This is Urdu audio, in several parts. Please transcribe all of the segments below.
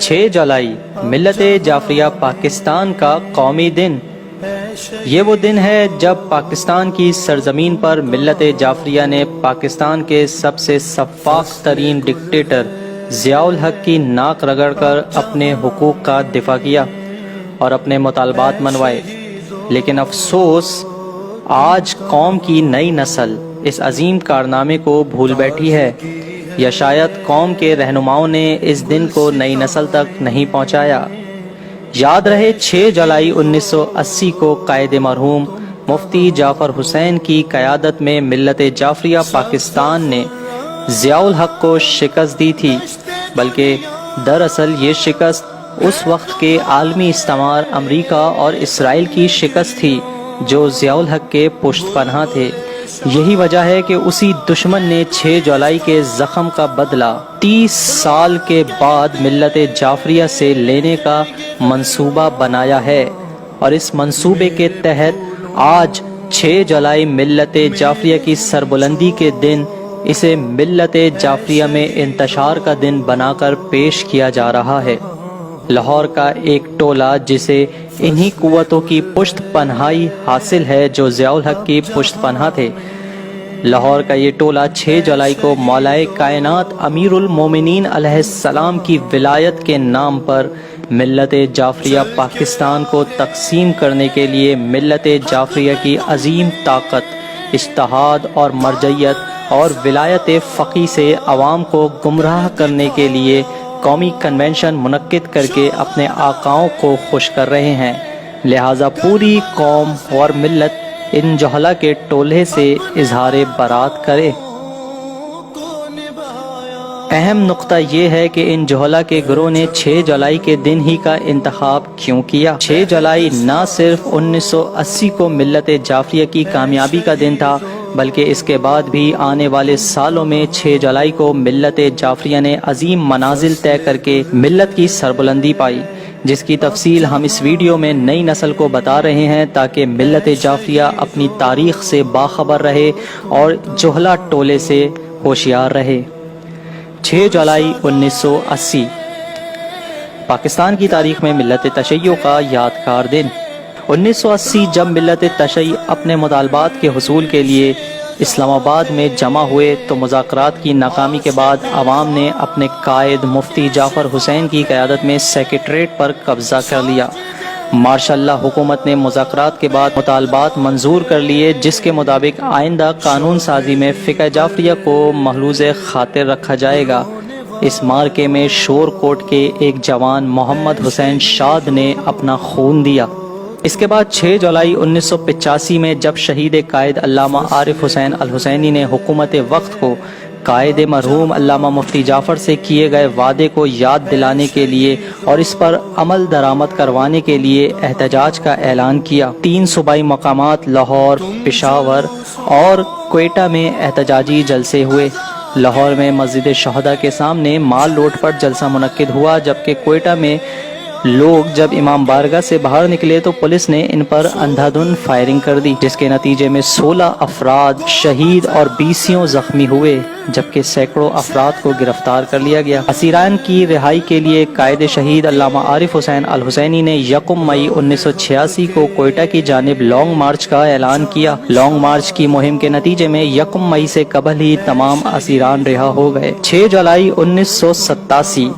6 جولائی ملت جعفریہ پاکستان کا قومی دن۔ یہ وہ دن ہے جب پاکستان کی سرزمین پر ملت جعفریہ نے پاکستان کے سب سے سفاک ترین ڈکٹیٹر ضیاء الحق کی ناک رگڑ کر اپنے حقوق کا دفاع کیا اور اپنے مطالبات منوائے۔ لیکن افسوس، آج قوم کی نئی نسل اس عظیم کارنامے کو بھول بیٹھی ہے، یا شاید قوم کے رہنماؤں نے اس دن کو نئی نسل تک نہیں پہنچایا۔ یاد رہے 6 جولائی 1980 کو قائد مرحوم مفتی جعفر حسین کی قیادت میں ملت جعفریہ پاکستان نے ضیاء الحق کو شکست دی تھی، بلکہ دراصل یہ شکست اس وقت کے عالمی استعمار امریکہ اور اسرائیل کی شکست تھی جو ضیاء الحق کے پشت پناہ تھے۔ یہی وجہ ہے کہ اسی دشمن نے 6 جولائی کے زخم کا بدلہ 30 سال کے بعد ملت جعفریہ سے لینے کا منصوبہ بنایا ہے، اور اس منصوبے کے تحت آج 6 جولائی ملت جعفریہ کی سربلندی کے دن اسے ملت جعفریہ میں انتشار کا دن بنا کر پیش کیا جا رہا ہے۔ لاہور کا ایک ٹولہ جسے انہی قوتوں کی پشت پناہی حاصل ہے جو ضیاء الحق کی پشت پناہ تھے۔ لاہور کا یہ ٹولہ 6 جولائی کو مولا کائنات امیر المومنین علیہ السلام کی ولایت کے نام پر ملت جعفریہ پاکستان کو تقسیم کرنے کے لیے ملت جعفریہ کی عظیم طاقت، اجتہاد اور مرجعیت اور ولایت فقیہ سے عوام کو گمراہ کرنے کے لیے قومی کنونشن منعقد کر کے اپنے آقاؤں کو خوش کر رہے ہیں۔ لہٰذا پوری قوم اور ملت ان جہلا کے ٹولے سے اظہار برات کرے۔ اہم نقطہ یہ ہے کہ ان جہلا کے گروہ نے 6 جولائی کے دن ہی کا انتخاب کیوں کیا۔ 6 جولائی نہ صرف 1980 کو ملت جعفریہ کی کامیابی کا دن تھا، بلکہ اس کے بعد بھی آنے والے سالوں میں 6 جولائی کو ملت جعفریہ نے عظیم منازل طے کر کے ملت کی سربلندی پائی، جس کی تفصیل ہم اس ویڈیو میں نئی نسل کو بتا رہے ہیں تاکہ ملت جعفریہ اپنی تاریخ سے باخبر رہے اور جہلا ٹولے سے ہوشیار رہے۔ 6 جولائی 1980 پاکستان کی تاریخ میں ملت تشیع کا یادگار دن۔ 1980 جب ملت تشیع اپنے مطالبات کے حصول کے لیے اسلام آباد میں جمع ہوئے تو مذاکرات کی ناکامی کے بعد عوام نے اپنے قائد مفتی جعفر حسین کی قیادت میں سیکریٹریٹ پر قبضہ کر لیا۔ ماشاء اللہ حکومت نے مذاکرات کے بعد مطالبات منظور کر لیے، جس کے مطابق آئندہ قانون سازی میں فقہ جعفریہ کو محلوظ خاطر رکھا جائے گا۔ اس مارکے میں شور کوٹ کے ایک جوان محمد حسین شاد نے اپنا خون دیا۔ اس کے بعد 6 جولائی 1985 میں جب شہید قائد علامہ عارف حسین الحسینی نے حکومت وقت کو قائد مرحوم علامہ مفتی جعفر سے کیے گئے وعدے کو یاد دلانے کے لیے اور اس پر عمل درآمد کروانے کے لیے احتجاج کا اعلان کیا، 3 صوبائی مقامات لاہور، پشاور اور کوئٹہ میں احتجاجی جلسے ہوئے۔ لاہور میں مسجد شہداء کے سامنے مال روڈ پر جلسہ منعقد ہوا، جبکہ کوئٹہ میں لوگ جب امام بارگاہ سے باہر نکلے تو پولیس نے ان پر اندھا دھند فائرنگ کر دی، جس کے نتیجے میں 16 افراد شہید اور 20 زخمی ہوئے، جبکہ سینکڑوں افراد کو گرفتار کر لیا گیا۔ اسیران کی رہائی کے لیے قائد شہید علامہ عارف حسین الحسینی نے 1 مئی 1986 کو کوئٹہ کی جانب لانگ مارچ کا اعلان کیا۔ لانگ مارچ کی مہم کے نتیجے میں 1 مئی سے قبل ہی تمام اسیران رہا ہو گئے۔ 6 جولائی 1987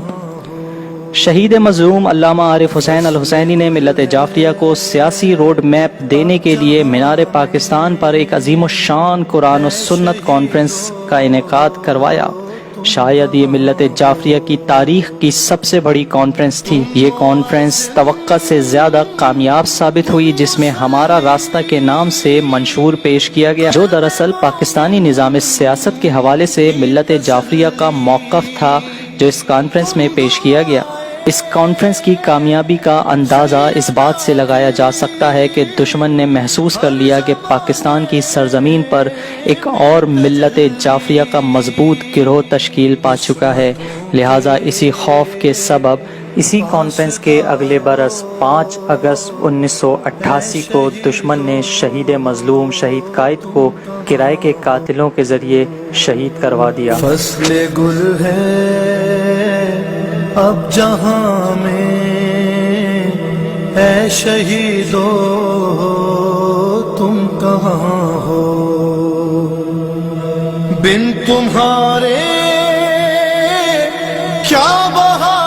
شہید مظلوم علامہ عارف حسین الحسینی نے ملت جعفریہ کو سیاسی روڈ میپ دینے کے لیے مینار پاکستان پر ایک عظیم الشان قرآن و سنت کانفرنس کا انعقاد کروایا۔ شاید یہ ملت جعفریہ کی تاریخ کی سب سے بڑی کانفرنس تھی۔ یہ کانفرنس توقع سے زیادہ کامیاب ثابت ہوئی، جس میں ہمارا راستہ کے نام سے منشور پیش کیا گیا، جو دراصل پاکستانی نظام سیاست کے حوالے سے ملت جعفریہ کا موقف تھا، جو اس کانفرنس میں پیش کیا گیا۔ اس کانفرنس کی کامیابی کا اندازہ اس بات سے لگایا جا سکتا ہے کہ دشمن نے محسوس کر لیا کہ پاکستان کی سرزمین پر ایک اور ملت جعفریہ کا مضبوط گروہ تشکیل پا چکا ہے، لہٰذا اسی خوف کے سبب اسی کانفرنس کے اگلے برس 5 اگست 1988 کو دشمن نے شہید مظلوم شہید قائد کو کرائے کے قاتلوں کے ذریعے شہید کروا دیا۔ فصل گل ہے اب جہاں میں اے شہیدو تم کہاں ہو، بن تمہارے کیا بہاریں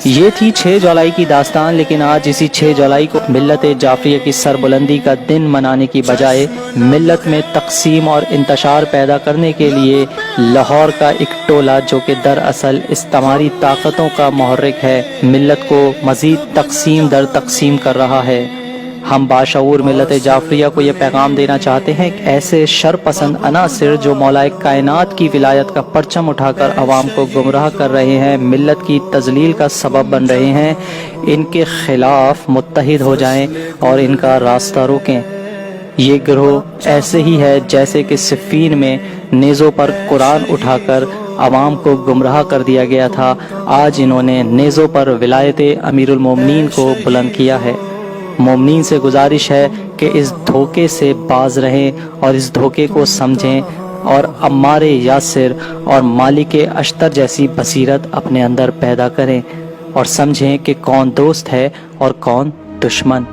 یہ تھی 6 جولائی کی داستان، لیکن آج اسی 6 جولائی کو ملت جعفریہ کی سربلندی کا دن منانے کی بجائے ملت میں تقسیم اور انتشار پیدا کرنے کے لیے لاہور کا ایک ٹولہ، جو کہ دراصل استعماری طاقتوں کا محرک ہے، ملت کو مزید تقسیم در تقسیم کر رہا ہے۔ ہم باشعور ملت جعفریہ کو یہ پیغام دینا چاہتے ہیں کہ ایسے شر پسند عناصر جو مولائے کائنات کی ولایت کا پرچم اٹھا کر عوام کو گمراہ کر رہے ہیں، ملت کی تذلیل کا سبب بن رہے ہیں، ان کے خلاف متحد ہو جائیں اور ان کا راستہ روکیں۔ یہ گروہ ایسے ہی ہے جیسے کہ صفین میں نیزوں پر قرآن اٹھا کر عوام کو گمراہ کر دیا گیا تھا، آج انہوں نے نیزوں پر ولایت امیر المومنین کو بلند کیا ہے۔ مومنین سے گزارش ہے کہ اس دھوکے سے باز رہیں اور اس دھوکے کو سمجھیں اور عمار یاسر اور مالک اشتر جیسی بصیرت اپنے اندر پیدا کریں اور سمجھیں کہ کون دوست ہے اور کون دشمن۔